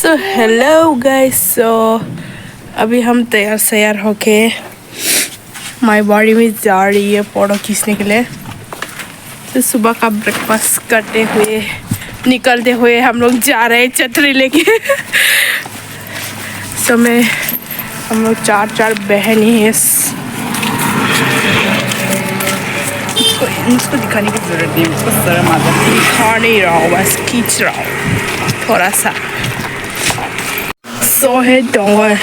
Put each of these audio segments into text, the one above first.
So hello guys. सो अभी हम तैयार सैयार होके माई बाड़ी में जा रही है फोटो खींचने के लिए। तो सुबह का ब्रेकफास्ट करते हुए निकलते हुए हम लोग जा रहे हैं छतरी लेके। सो मैं हम लोग चार बहन ही हैं। इसको दिखाने की जरूरत नहीं, इसको शर्म आता है। दिखा नहीं रहा हूँ, बस खींच रहा हूँ थोड़ा सा। सो है डोंगर।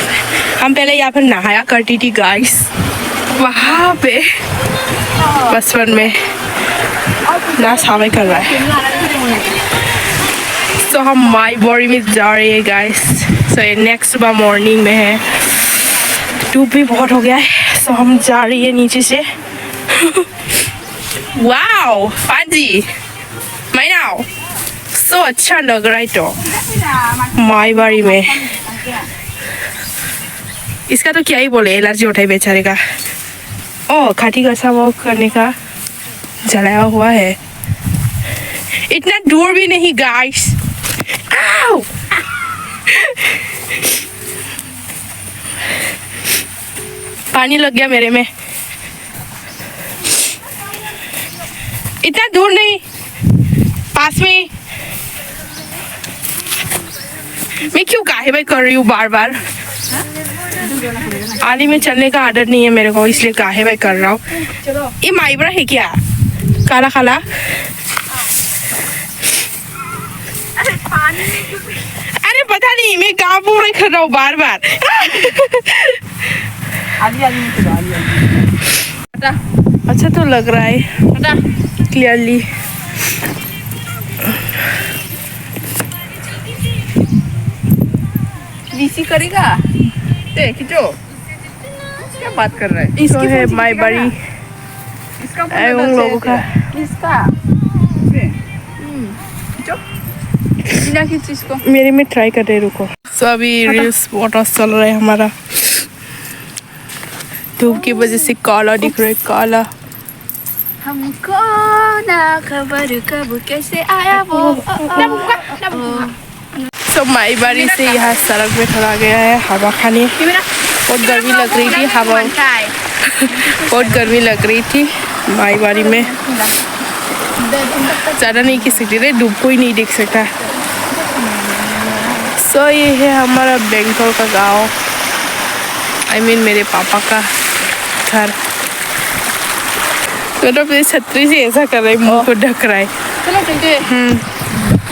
हम पहले यहाँ पर नहाया करती थी गाइस, वहाँ पे बचपन में ना सावे कर रहा है। सो हम माई बॉडी में जा रहे हैं गाइस। सो ये नेक्स्ट सुबह मॉर्निंग में है, धूप भी बहुत हो गया है। सो हम जा रही है नीचे से। वाओ पांजी मैनाओ, सो अच्छा लग रहा है तो माई बाड़ी में। इसका तो क्या ही बोले, एलर्जी उठाई बेचारे का। ओ खाटी गसा वो करने का जलाया हुआ है। इतना दूर भी नहीं गाइस। आओ पानी लग गया मेरे में। इतना दूर नहीं, पास में। मैं क्यों काहे भाई कर रही हूँ बार बार। आली में चलने का आदत नहीं है मेरे को, इसलिए काहे भाई कर रहा हूँ। ये माइब्रा है क्या, काला काला? अरे पता नहीं, मैं कहाँ पूरा कर रहा हूँ बार बार। अच्छा तो लग रहा है क्लियरली। वीसी करेगा देख जो क्या बात कर रहा है। इसकी है माई बाड़ी उन लोगों का। इसका इसको मेरे में ट्राई कर रहे, रुको। सो अभी रील्स फोटो चल रहा है हमारा। धूप की वजह से काला दिख रहा है, काला। हमको ना खबर कब कैसे आया वो। सो माई बाड़ी से यहाँ सड़क में खड़ा गया है हवा खाने। बहुत गर्मी लग रही थी, हवा बहुत गर्मी लग रही थी माई बाड़ी में। ज़्यादा नहीं खींच सकते थे, धूप को ही नहीं देख सकता। सो ये है हमारा बेंगलोर का गांव, आई मीन मेरे पापा का घर। तो अपनी छतरी से ऐसा कर रहे, मुंह को ढक रहा है।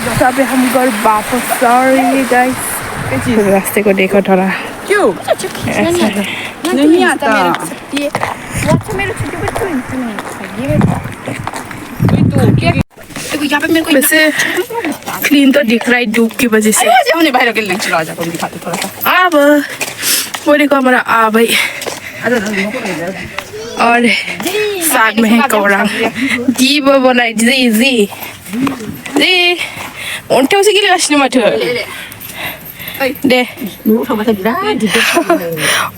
तो अभी हम घर वापस आ रही है गाइस। रास्ते को देखो थोड़ा, क्यों ऐसा है। नहीं आता। वैसे क्लीन तो दिख रहा है धूप की वजह से। हमने बाहर के लिंक चला जाकर दिखाते थोड़ा सा। अब वो देखो हमारा आ भाई, और साथ में है कौड़ा जी वो बनाई जी जी जी उनटे उसे के लिए असली मत दे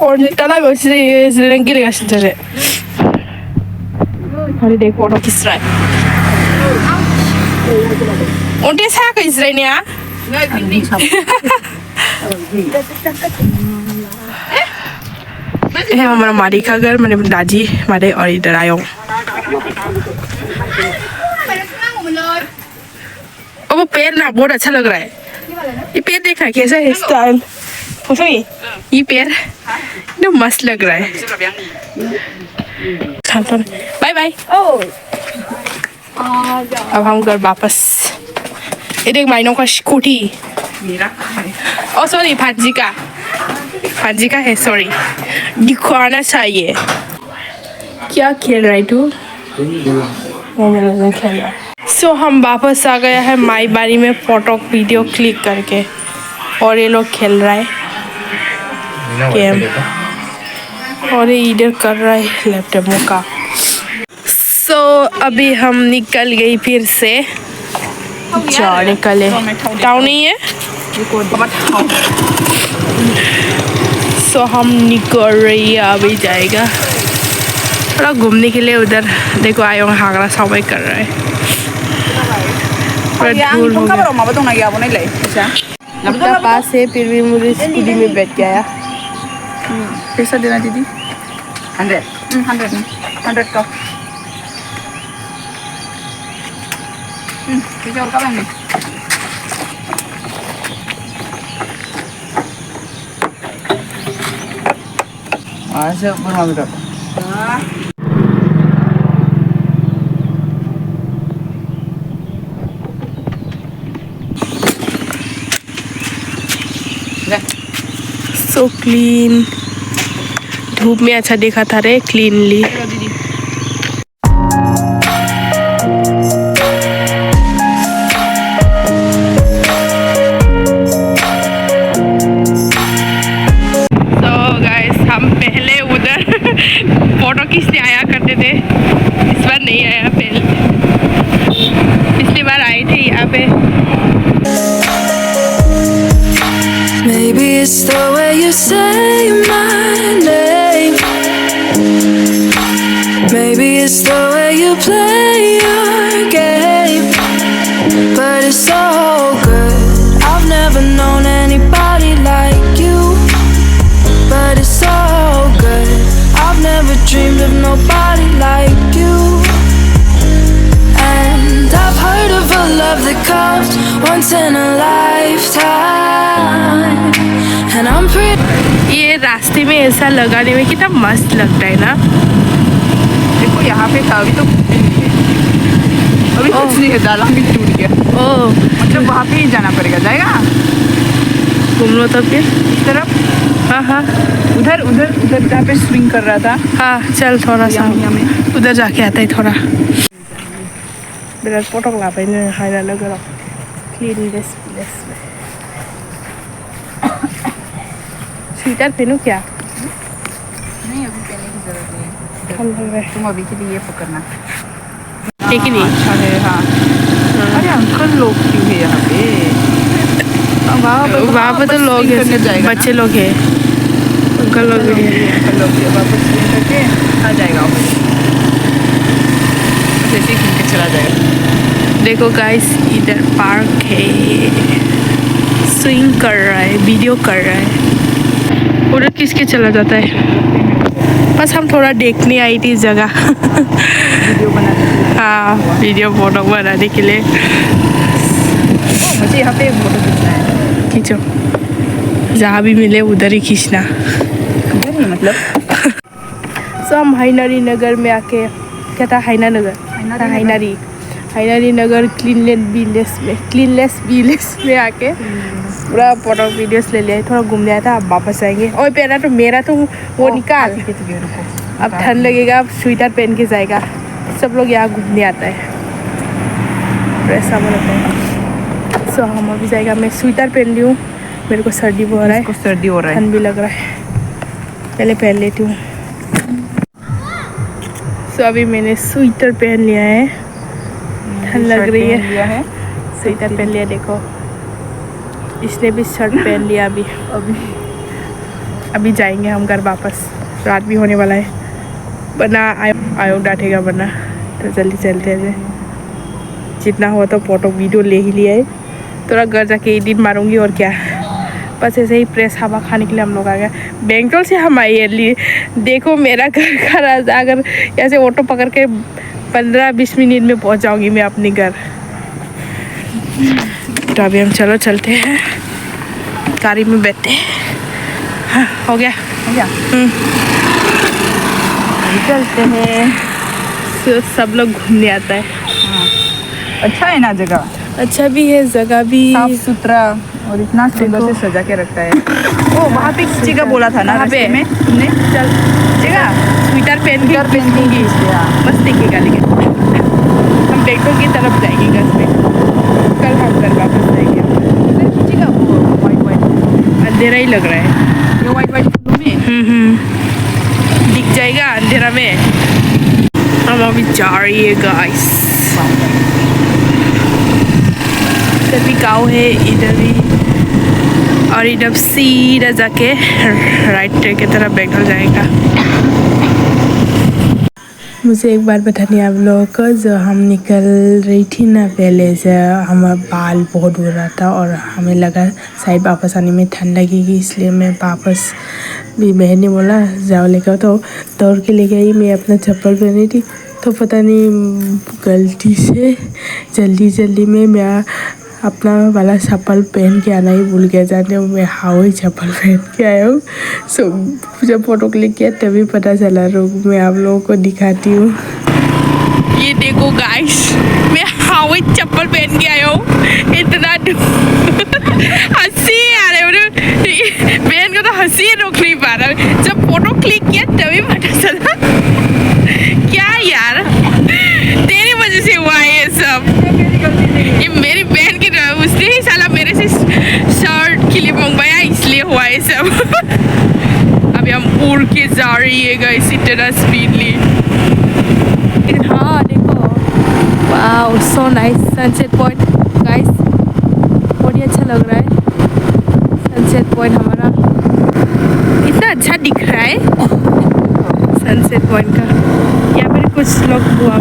और तला वैसे ये रंग के लिए असली चले। अरे देख फोटो किस रहा है, उनटे सा किस रहे ने यार। है हमारा मारी का घर, मैंने दादी हमारे और इधर आयो। और वो पेड़ ना बहुत अच्छा लग रहा है। ये पेड़ देखना कैसा है स्टाइल, ये पेड़ एकदम मस्त लग रहा है। Bye bye. अब हम घर वापस। ये देख माइनों का स्कूटी। ओ सॉरी भाजी का है, सॉरी दिखाना चाहिए। क्या खेल रहा है तू? खेल रहा है। सो हम वापस आ गया है माई बाड़ी में फोटो वीडियो क्लिक करके, और ये लोग खेल रहा है गेम, और ये इधर कर रहा है लैपटॉप का। सो अभी हम निकल गई फिर से, जा निकले। टाउन नहीं है। सो हम निकल रही है, अभी जाएगा थोड़ा घूमने के लिए उधर। देखो आयो हागरा सबाई कर रहा है। इतना पास है फिर भी मुझे स्कूटी में बैठ के आया। पैसा देना दीदी 100 100 का ठीक है और का लेंगे आज थर्मामीटर सो क्लीन, धूप में अच्छा देखा था रे क्लीनली। हम पहले उधर फोटो खींचने आया करते थे, इस बार नहीं आया। पहले पिछली बार आए थे यहाँ पे। Maybe it's the way you say my name. Maybe it's the way you play your game. But it's so good. I've never known anybody like you. But it's so good. I've never dreamed of nobody like you. And I've heard of a love that comes once in a lifetime. And I'm pretty. ये रास्ते में ऐसा लगाने में कितना मस्त लगता है ना। देखो यहाँ पे था अभी तो अभी कुछ नहीं है, दाला भी टूट गया। ओह मतलब वहाँ पे ही जाना पड़ेगा। जाएगा घूम लो तो फिर इस तरफ। हाँ हाँ उधर उधर उधर जहाँ पे स्विंग कर रहा था। हाँ चल थोड़ा सा यहाँ में उधर जाके आता है थोड़ा। मेरा फोटो ला पे नहीं खाना लगा क्लीन लेस में। स्वेटर पहनूं क्या? नहीं अभी पहनने की जरूरत नहीं है, ठंड लग रहा है। तुम अभी के लिए ये पकड़ना। ठीक ही नहीं। अच्छा है। हाँ अरे अंकल लोग क्यों है यहाँ पे? वहाँ पे तो लोग हैं, बच्चे लोग हैं, अंकल लोग भी हैं। अंकल लोग भी वापस स्विंग करके आ जाएगा, बस ऐसे ही घूम के चला जाएगा। देखो गाइस इधर पार्क है, स्विंग कर रहा है, वीडियो कर रहा है। उधर किसके चला जाता है? बस हम थोड़ा देखने आई थी इस जगह। वीडियो बनाने के लिए। हाँ वीडियो फोटो बनाने के लिए। मुझे यहाँ पे फोटो खींचना है। खींचो, जहाँ भी मिले उधर ही खींचना। इधर ही मतलब सो हम हैनारी नगर में आके, क्या था हैना नगर, हैनारी नगर क्लीनलेस विलेज में आके पूरा फोटो वीडियोस ले लिया। थोड़ा घूमने आया था, अब वापस आएंगे। और पहना तो मेरा तो वो निकाल, अब ठंड लगेगा, अब स्वेटर पहन के जाएगा। सब लोग यहाँ घूमने आता है, ऐसा मन होता है। सो हम अभी जाएगा, मैं स्वेटर पहन ली हूँ, मेरे को सर्दी भी हो रहा है, सर्दी हो रहा है, ठंड भी लग रहा है, पहले पहन लेती हूँ। सो अभी मैंने स्वेटर पहन लिया है, ठंड लग रही है, स्वेटर पहन लिया। देखो इसने भी शर्ट पहन लिया। अभी जाएंगे हम घर वापस, रात भी होने वाला है, वरना आयो डांटेगा, वरना तो जल्दी चलते हैं। जितना हो तो फोटो वीडियो ले ही लिया है, थोड़ा घर जाके एडिट मारूंगी और क्या। बस ऐसे ही प्रेस हवा खाने के लिए हम लोग आ गए। बेंगलोर से हम आए लिए, देखो मेरा घर का रास्ता, अगर ऐसे ऑटो पकड़ के 15-20 मिनट में पहुंच जाऊंगी मैं अपने घर। तो अभी हम चलते हैं, गाड़ी में बैठते हैं। हाँ हो गया। चलते हैं। तो सब लोग घूमने आता है। हाँ। अच्छा है ना जगह, अच्छा भी है, जगह भी साफ सुथरा और इतना सुंदर से सजा के रखता है। ओ वहाँ पे किसी का बोला था ना रास्ते में तुमने? चल जगह स्वेटर पहन के बस दिखेगा, लेकिन हम बेटों की तरफ जाएंगे घर पे, कल हम घर वापस जाएंगे। अंधेरा ही लग रहा है, ये वाइट फूलों में दिख जाएगा अंधेरा में। हम अभी जा रही है गाइस, इधर भी गाँव है, इधर भी, और इधर सीधा जाके राइट की तरफ बेंगलोर जाएगा। मुझे एक बात बतानी है आप लोगों को, जो हम निकल रही थी ना पहले से, हमारा बाल बहुत हो रहा था और हमें लगा शायद वापस आने में ठंड लगेगी, इसलिए मैं वापस भी बहन ने बोला जाओ लेकर, तो दौड़ के लेके आई। मैं अपना चप्पल पहनी थी तो पता नहीं गलती से जल्दी में मैं अपना वाला चप्पल पहन के आना ही भूल गया। जाने मैं हाई चप्पल पहन के आया हूँ। सो जब फोटो क्लिक किया तभी पता चला। रुक मैं आप लोगों को दिखाती हूँ। ये देखो गाइस, मैं हाई चप्पल पहन के आया हूँ। इतना हंसी आ रही है, बहन को तो हंसी रोक नहीं पा रहा। जब फोटो क्लिक किया तभी पता चला। क्या यार, तेरी वजह से हुआ है ये सब। ये मेरी बहन की उसने ही साला मेरे से शर्ट क्लिप मंगवाया, इसलिए हुआ है सब। अभी हम उड़ के जा रही है गाइस इतना स्पीडली। हाँ देखो, wow so nice sunset point guys, बहुत ही अच्छा लग रहा है सनसेट पॉइंट हमारा। इतना अच्छा दिख रहा है सनसेट पॉइंट का। यहाँ पर कुछ लोग हुआ।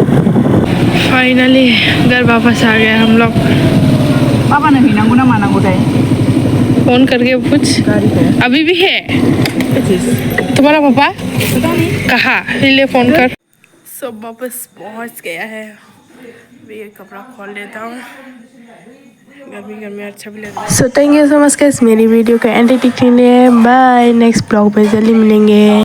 फाइनली घर वापस आ गए हम लोग। पापा ने भी ना माना उठाए फोन करके पूछ, अभी भी है तुम्हारा पापा कहाँ, इसलिए फोन कर। सब वापस पहुँच गया है। अभी ये कपड़ा खोल लेता हूँ, गर्मी अच्छा भी लग रहा है। So thank you so much guys मेरी वीडियो का एंड देखने के लिए। बाय, नेक्स्ट ब्लॉग में जल्दी मिलेंगे।